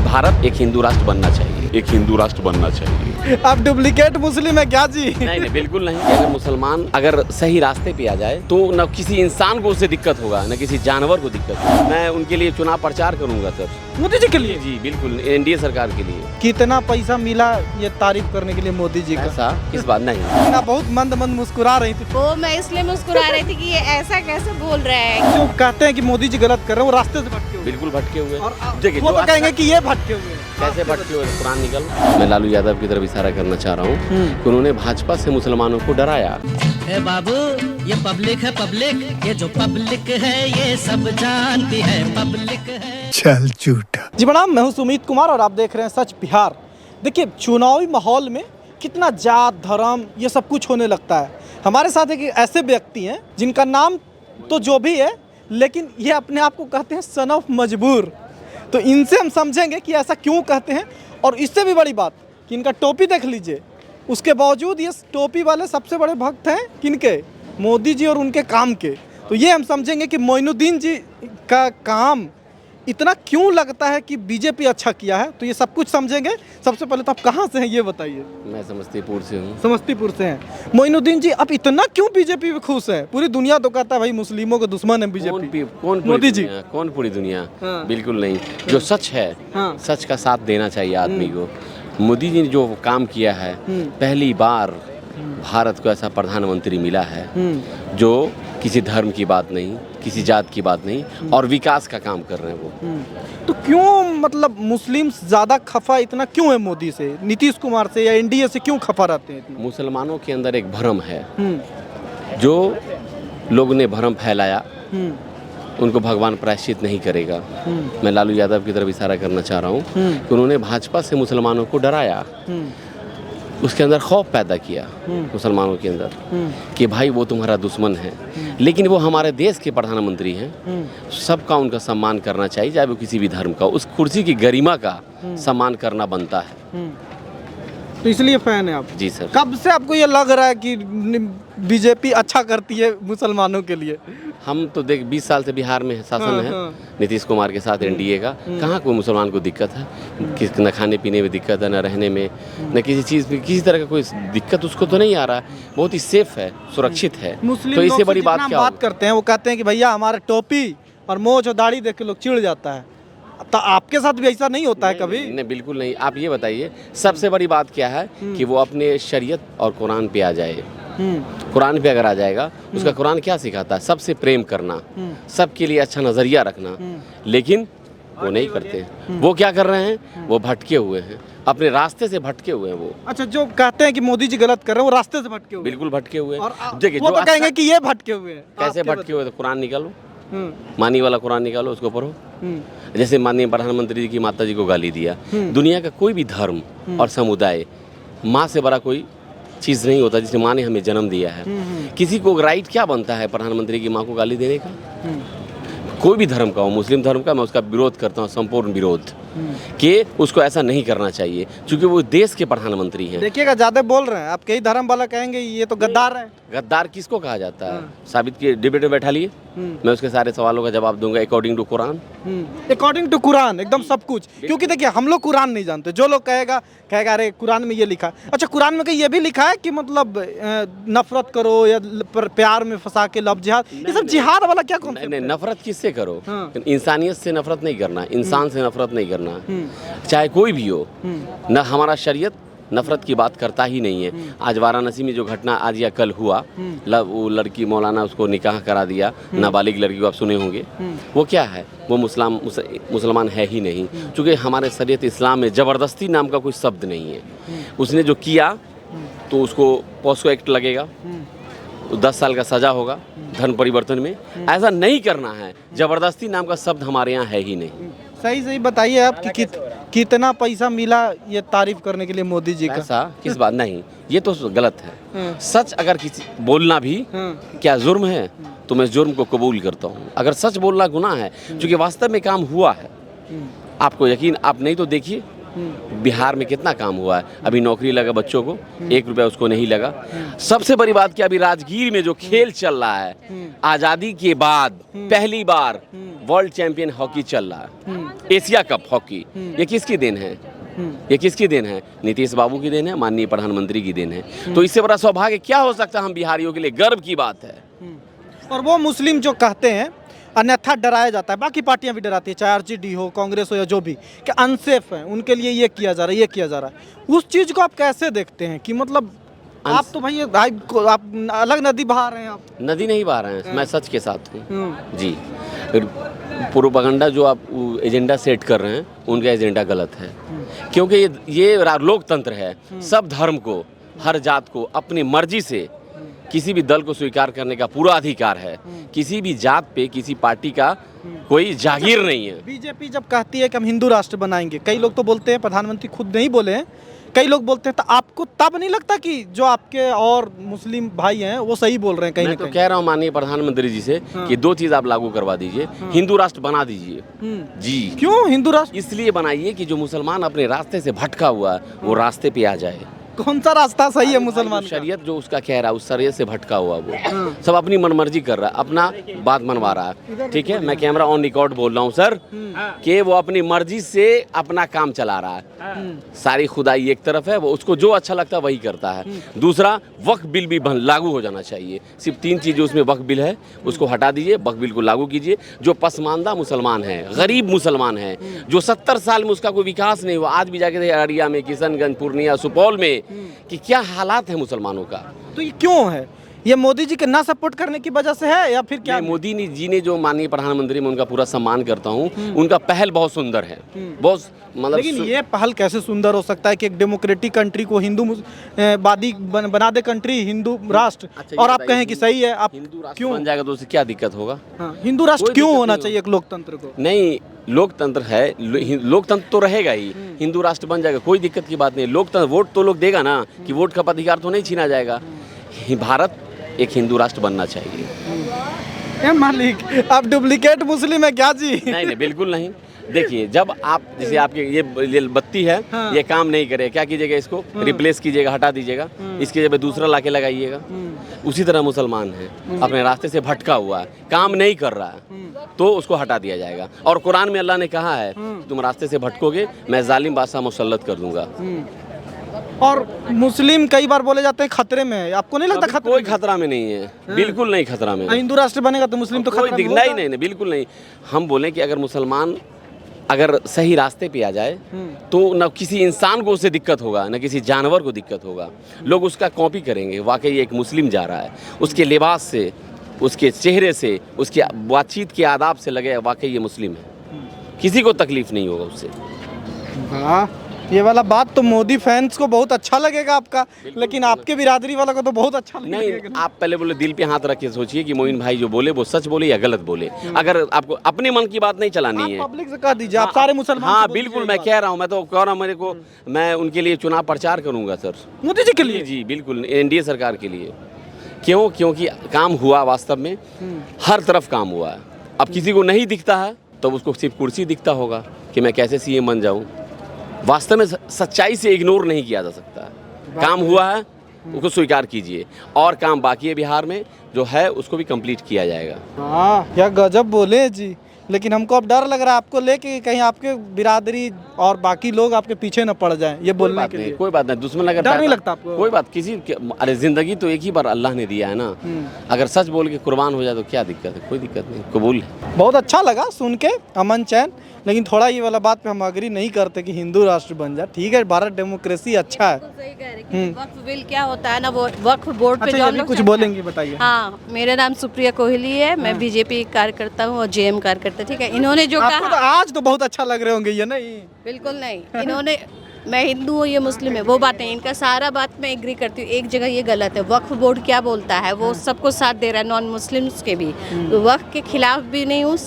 भारत एक हिंदू राष्ट्र बनना चाहिए, एक हिंदू राष्ट्र बनना चाहिए। आप डुप्लीकेट मुस्लिम है क्या जी? नहीं बिल्कुल नहीं। अगर मुसलमान अगर सही रास्ते पे आ जाए तो न किसी इंसान को उससे दिक्कत होगा, न किसी जानवर को दिक्कत होगा। मैं उनके लिए चुनाव प्रचार करूंगा सर, मोदी जी के लिए। जी बिल्कुल, एनडीए सरकार के लिए। कितना पैसा मिला ये तारीफ करने के लिए मोदी जी का? ऐसा किस बात नहीं। ना बहुत मंद मंद मुस्कुरा रही थी। वो मैं इसलिए मुस्कुरा रही थी कि ये ऐसा कैसे बोल रहा है। जो कहते हैं कि मोदी जी गलत कर रहे हैं वो रास्ते से भटके हुए। बिल्कुल भटके हुए। और देखिए वो जो तो कहेंगे कि ये भटके हुए हैं। कैसे भटके हुए, कुरान निकल। मैं लालू यादव की तरफ इशारा करना चाह रहा हूँ कि उन्होंने भाजपा से मुसलमानों को डराया। ए बाबू, ये पब्लिक है पब्लिक, ये जो पब्लिक है ये सब जानती है पब्लिक है। चल झूठा। जी प्रणाम, मैं हूं सुमित कुमार और आप देख रहे हैं सच बिहार। देखिए चुनावी माहौल में कितना जात धर्म ये सब कुछ होने लगता है। हमारे साथ एक ऐसे व्यक्ति हैं जिनका नाम तो जो भी है, लेकिन ये अपने आप को कहते हैं सन ऑफ मजबूर। तो इनसे हम समझेंगे कि ऐसा क्यों कहते हैं। और इससे भी बड़ी बात कि इनका टोपी देख लीजिए, उसके बावजूद ये टोपी वाले सबसे बड़े भक्त हैं किनके? मोदी जी और उनके काम के। तो ये हम समझेंगे कि मोइनुद्दीन जी का काम इतना क्यों लगता है कि बीजेपी अच्छा किया है। तो ये सब कुछ समझेंगे। सबसे पहले तो आप कहाँ से हैं ये बताइए। मैं समस्तीपुर से हूँ। समस्तीपुर से हैं। मोइनुद्दीन जी, आप इतना क्यों बीजेपी में खुश हैं? पूरी दुनिया तो कहता है भाई मुस्लिमों के दुश्मन है बीजेपी। कौन मोदी जी? कौन पूरी दुनिया? हाँ। बिल्कुल नहीं। जो सच है, हाँ। सच का साथ देना चाहिए आदमी को। मोदी जी ने जो काम किया है, पहली बार भारत को ऐसा प्रधानमंत्री मिला है जो किसी धर्म की बात नहीं, किसी जात की बात नहीं और विकास का काम कर रहे हैं वो। तो क्यों मतलब मुस्लिम ज़्यादा खफा इतना क्यों है मोदी से, नीतीश कुमार से या एनडीए से क्यों खफा रहते हैं इतना? मुसलमानों के अंदर एक भ्रम है। जो लोगों ने भ्रम फैलाया उनको भगवान प्रायश्चित नहीं करेगा। मैं लालू यादव की तरफ इशारा करना चाह रहा हूँ कि उन्होंने भाजपा से मुसलमानों को डराया, उसके अंदर खौफ पैदा किया मुसलमानों के अंदर कि भाई वो तुम्हारा दुश्मन है। लेकिन वो हमारे देश के प्रधानमंत्री हैं, सबका उनका सम्मान करना चाहिए, चाहे वो किसी भी धर्म का। उस कुर्सी की गरिमा का सम्मान करना बनता है। तो इसलिए फैन है आप? जी सर। कब से आपको ये लग रहा है कि बीजेपी अच्छा करती है मुसलमानों के लिए? हम तो देख 20 साल से बिहार में शासन है नीतीश कुमार के साथ एनडीए का। कहाँ कोई मुसलमान को दिक्कत है? न खाने पीने में दिक्कत है, न रहने में, न किसी चीज़ में किसी तरह का कोई दिक्कत उसको तो नहीं आ रहा है। बहुत ही सेफ है, सुरक्षित है। तो इससे बड़ी बात क्या बात करते हैं वो कहते हैं कि भैया हमारे टोपी और मोछ और दाढ़ी देख के लोग चिढ़ जाता है। तो आपके साथ भी ऐसा नहीं होता है कभी? नहीं बिल्कुल नहीं। आप ये बताइए सबसे बड़ी बात क्या है कि वो अपने शरीयत और कुरान पे आ जाए। कुरान पे अगर आ जाएगा, उसका कुरान क्या सिखाता है? सबसे प्रेम करना, सबके लिए अच्छा नजरिया रखना। लेकिन वो नहीं करते। वो क्या कर रहे हैं? वो भटके हुए हैं, अपने रास्ते से भटके हुए हैं वो। अच्छा, जो कहते हैं कि मोदी जी गलत कर रहे हैं वो रास्ते से भटके हुए? बिल्कुल भटके हुए और हैं। देखिए वो जो तो कहेंगे कि ये भटके हुए हैं। कैसे भटके हुए? तो कुरान निकालो, मानी वाला कुरान निकालो, उसको पढ़ो। जैसे माननीय प्रधानमंत्री जी की माता जी को गाली दिया। दुनिया का कोई भी धर्म और समुदाय माँ से बड़ा कोई चीज़ नहीं होता जिसने माँ ने हमें जन्म दिया है। किसी को राइट क्या बनता है प्रधानमंत्री की माँ को गाली देने का? कोई भी धर्म का हो, मुस्लिम धर्म का, मैं उसका विरोध करता हूँ, संपूर्ण विरोध कि उसको ऐसा नहीं करना चाहिए, क्योंकि वो देश के प्रधानमंत्री हैं। देखिएगा ज़्यादा बोल रहे हैं आप। कई धर्म वाला कहेंगे ये तो गद्दार है। गद्दार किसको कहा जाता है? साबित किए, डिबेट में बैठा लिए, मैं उसके सारे सवालों का जवाब दूंगा according to Quran. According to Quran एकदम सब कुछ। क्योंकि देखिए हम लोग कुरान नहीं जानते। जो लोग कहेगा अरे कुरान में ये लिखा है। अच्छा, कुरान में कहीं ये भी लिखा है कि मतलब नफरत करो या प्यार में फंसा के लव जिहाद, ये सब जिहाद वाला क्या कौन? नहीं, नफरत किससे करो? इंसानियत से नफरत नहीं करना, इंसान से नफरत नहीं करना, चाहे कोई भी हो। न हमारा शरीयत नफरत की बात करता ही नहीं है। आज वाराणसी में जो घटना आज या कल हुआ, वो लड़की मौलाना उसको निकाह करा दिया, नाबालिग लड़की को, आप सुने होंगे। वो क्या है? वो मुसलमान है ही नहीं, क्योंकि हमारे शरीयत इस्लाम में ज़बरदस्ती नाम का कोई शब्द नहीं है। उसने जो किया तो उसको पॉस्को एक्ट लगेगा, 10 साल का सज़ा होगा, धर्म परिवर्तन में। ऐसा नहीं करना है। ज़बरदस्ती नाम का शब्द हमारे यहाँ है ही नहीं। सही बताइए आप कि कितना पैसा मिला ये तारीफ करने के लिए मोदी जी का? ऐसा किस बात नहीं, ये तो गलत है। सच अगर किसी बोलना भी क्या जुर्म है? तो मैं जुर्म को कबूल करता हूँ। अगर सच बोलना गुनाह है, क्योंकि वास्तव में काम हुआ है। आपको यकीन, आप नहीं तो देखिए बिहार में कितना काम हुआ है, अभी नौकरी लगा बच्चों को, 1 रुपया उसको नहीं लगा। सबसे बड़ी बात कि अभी राजगीर में जो खेल चल रहा है, आज़ादी के बाद पहली बार वर्ल्ड चैंपियन हॉकी चल रहा है, एशिया कप हॉकी। ये किसकी देन है? ये किसकी देन है? नीतीश बाबू की देन है, माननीय प्रधानमंत्री की देन है। तो इससे बड़ा सौभाग्य क्या हो सकता है? हम बिहारियों के लिए गर्व की बात है। और वो मुस्लिम जो कहते हैं अन्यथा डराया जाता है, बाकी पार्टियां भी डराती है, चाहे आरजेडी हो, कांग्रेस हो या जो भी, कि अनसेफ है, उनके लिए ये किया जा रहा है, ये किया जा रहा है। उस चीज़ को आप कैसे देखते हैं कि मतलब आप तो भाई आप अलग नदी बहा रहे हैं, आप नदी नहीं बहा रहे हैं, मैं सच के साथ हूँ जी। प्रोपेगेंडा जो आप एजेंडा सेट कर रहे हैं, उनका एजेंडा गलत है, क्योंकि ये लोकतंत्र है। सब धर्म को, हर जात को अपनी मर्जी से किसी भी दल को स्वीकार करने का पूरा अधिकार है। किसी भी जात पे किसी पार्टी का कोई जागीर नहीं है। बीजेपी जब कहती है कि हम हिंदू राष्ट्र बनाएंगे, कई लोग तो बोलते हैं, प्रधानमंत्री खुद नहीं बोले हैं, कई लोग बोलते हैं, तो आपको तब नहीं लगता कि जो आपके और मुस्लिम भाई हैं वो सही बोल रहे हैं? कहीं मैं तो कह रहा हूँ माननीय प्रधानमंत्री जी से कि 2 चीज़ आप लागू करवा दीजिए, हिंदू राष्ट्र बना दीजिए जी। क्यों हिंदू राष्ट्र? इसलिए बनाइए कि जो मुसलमान अपने रास्ते से भटका हुआ है वो रास्ते पे आ जाए। कौन सा रास्ता सही है मुसलमान का? शरीयत जो उसका कह रहा है, उस शरीयत से भटका हुआ वो सब अपनी मनमर्जी कर रहा है, अपना बात मनवा रहा है। ठीक है, मैं कैमरा ऑन रिकॉर्ड बोल रहा हूँ सर कि वो अपनी मर्जी से अपना काम चला रहा है। सारी खुदाई एक तरफ है, वो उसको जो अच्छा लगता है वही करता है। दूसरा, वक्फ बिल भी लागू हो जाना चाहिए। सिर्फ 3 चीज़ें उसमें वक्फ बिल है, उसको हटा दीजिए, वक्फ बिल को लागू कीजिए। जो पसमानदा मुसलमान है, गरीब मुसलमान है, जो 70 साल में उसका कोई विकास नहीं हुआ, आज भी जाके अररिया में, किशनगंज, पूर्णिया, सुपौल में कि क्या हालात है मुसलमानों का। तो ये क्यों है? ये मोदी जी के ना सपोर्ट करने की वजह से है या फिर क्या? मोदी जी ने जो माननीय प्रधानमंत्री, मैं उनका पूरा सम्मान करता हूँ, उनका पहल बहुत सुंदर है, बहुत मतलब। लेकिन ये पहल कैसे सुंदर हो सकता है कि एक डेमोक्रेटिक कंट्री को हिंदू वादी बना दे कंट्री, हिंदू राष्ट्र, और आप कहें कि सही है? आप हिंदू राष्ट्र क्यों बन जाएगा तो उससे क्या दिक्कत होगा? हिंदू राष्ट्र क्यों होना चाहिए एक लोकतंत्र को? नहीं, लोकतंत्र है, लोकतंत्र तो रहेगा ही, हिंदू राष्ट्र बन जाएगा, कोई दिक्कत की बात नहीं। लोकतंत्र, वोट तो लोग देगा ना, कि वोट का अधिकार तो नहीं छीना जाएगा। भारत एक हिंदू राष्ट्र बनना चाहिए। मालिक आप डुप्लीकेट मुस्लिम है क्या जी? नहीं, बिल्कुल नहीं। देखिए, जब आप, जैसे आपके ये बत्ती है, ये काम नहीं करे, क्या कीजिएगा? इसको रिप्लेस कीजिएगा, हटा दीजिएगा, इसके जगह दूसरा लाके लगाइएगा। उसी तरह मुसलमान है, अपने रास्ते से भटका हुआ है, काम नहीं कर रहा है, तो उसको हटा दिया जाएगा। और कुरान में अल्लाह ने कहा है, तुम रास्ते से भटकोगे, मैं जालिम बादशाह मुसल्लत कर दूंगा। और मुस्लिम कई बार बोले जाते हैं खतरे में है, आपको नहीं लगता खतरे? कोई खतरा में नहीं है, बिल्कुल नहीं खतरा में। हिंदू राष्ट्र बनेगा तो मुस्लिम तो खतरा में होगा? नहीं, बिल्कुल नहीं। हम बोले कि अगर मुसलमान अगर सही रास्ते पे आ जाए तो न किसी इंसान को उससे दिक्कत होगा, न किसी जानवर को दिक्कत होगा। लोग उसका कॉपी करेंगे, वाकई एक मुस्लिम जा रहा है, उसके लिबास से, उसके चेहरे से, उसकी बातचीत के आदाब से लगे वाकई ये मुस्लिम है, किसी को तकलीफ नहीं होगा उससे। हाँ, ये वाला बात तो मोदी फैंस को बहुत अच्छा लगेगा आपका, लेकिन आपके बिरादरी वाला को तो बहुत अच्छा लगेगा। नहीं, आप पहले बोले दिल पे हाथ रख के सोचिए कि मोइन भाई जो बोले वो सच बोले या गलत बोले। अगर आपको अपने मन की बात नहीं चलानी है, पब्लिक से कह दीजिए, आप सारे मुसलमान। हाँ बिल्कुल, मैं कह रहा हूँ, मैं तो कह रहा हूँ, मेरे को, मैं उनके लिए चुनाव प्रचार करूँगा सर, मोदी जी के लिए। जी बिल्कुल, एनडीए सरकार के लिए। क्यों? क्योंकि काम हुआ, वास्तव में हर तरफ काम हुआ है। अब किसी को नहीं दिखता है तो उसको सिर्फ कुर्सी दिखता होगा कि मैं कैसे सीएम बन जाऊँ। वास्तव में सच्चाई से इग्नोर नहीं किया जा सकता। काम हुआ है, उसको स्वीकार कीजिए, और काम बाकी है बिहार में जो है उसको भी कंप्लीट किया जाएगा। हाँ, क्या गजब बोले जी। लेकिन हमको अब डर लग रहा है आपको लेके, कहीं आपके बिरादरी और बाकी लोग आपके पीछे न पड़ जाएं ये बोलने के लिए। कोई बात नहीं, दुश्मन अगर डर नहीं लगता आपको? कोई बात, किसी, अरे जिंदगी तो एक ही बार अल्लाह ने दिया है ना, अगर सच बोल के कुर्बान हो जाए तो क्या दिक्कत है? कोई दिक्कत नहीं, कबूल है। बहुत अच्छा लगा सुन के, अमन चैन। लेकिन थोड़ा ये वाला बात पे हम अग्री नहीं करते कि हिंदू राष्ट्र बन जाए। ठीक है, भारत डेमोक्रेसी अच्छा है। सही कह रहे हैं कि वक्फ बिल क्या होता है ना, वो वक्फ बोर्ड पे अच्छा, जो ये हम भी लोग कुछ चर्चा- बोलेंगे, बताइए। हाँ, मेरा नाम सुप्रिया कोहली है, मैं बीजेपी कार्यकर्ता हूँ और जेएम कार्यकर्ता। ठीक है, इन्होंने जो आपको तो कहा, आज तो बहुत अच्छा लग रहे होंगे ये, नहीं? बिल्कुल नहीं, इन्होंने, मैं हिंदू हूँ, ये मुस्लिम है, वो बातें, इनका सारा बात मैं एग्री करती हूँ। एक जगह ये गलत है, वक्फ बोर्ड क्या बोलता है, वो सबको साथ दे रहा है, नॉन मुस्लिम्स के भी। तो वक्फ के खिलाफ भी नहीं हूँ,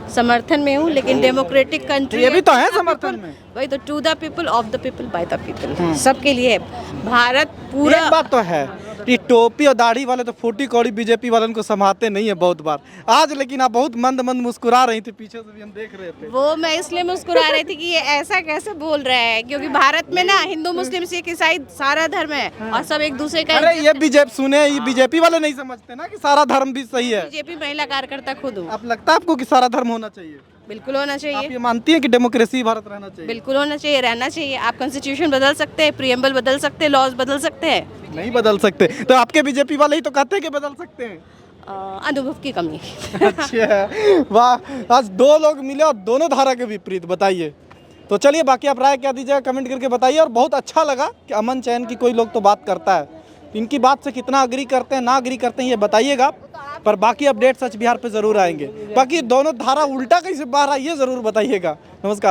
समर्थन में हूँ, लेकिन डेमोक्रेटिक कंट्री ये भी तो है समर्थन में। वही तो, to the people, of the people, by the people, सबके लिए है भारत पूरा। एक बात तो है, ये टोपी और दाढ़ी वाले तो फूटी कौड़ी बीजेपी वालों को संभालते नहीं है बहुत बार। आज लेकिन आप बहुत मंद मंद मुस्कुरा रही थी, पीछे से भी हम देख रहे थे। वो मैं इसलिए मुस्कुरा रही थी कि ये ऐसा कैसे बोल रहा है, क्योंकि भारत में ना हिंदू मुस्लिम सिख ईसाई सारा धर्म है और सब एक दूसरे का। अरे ये बीजेपी सुने, ये बीजेपी वाले नहीं समझते ना कि सारा धर्म भी सही है। बीजेपी महिला कार्यकर्ता खुद हूँ। अब लगता है आपको कि सारा धर्म होना चाहिए? बिल्कुल होना आप चाहिए, ये मानती हैं कि डेमोक्रेसी भारत रहना चाहिए? बिल्कुल होना चाहिए, रहना चाहिए। आप कॉन्स्टिट्यूशन बदल सकते हैं, प्रियम्बल बदल सकते हैं, लॉज बदल सकते हैं। नहीं बदल सकते, तो आपके बीजेपी वाले ही तो कहते हैं कि बदल सकते हैं। अनुभव की कमी। अच्छा, वाह, आज दो लोग मिले और दोनों धारा के विपरीत, बताइए। तो चलिए, बाकी आप राय क्या दीजिएगा कमेंट करके बताइए। और बहुत अच्छा लगा कि अमन चैन की कोई लोग तो बात करता है, इनकी बात से कितना अग्री करते हैं ना अग्री करते हैं ये बताइएगा। पर बाकी अपडेट सच बिहार पे ज़रूर आएंगे। बाकी दोनों धारा उल्टा कैसे बाहर आई ये ज़रूर बताइएगा। नमस्कार।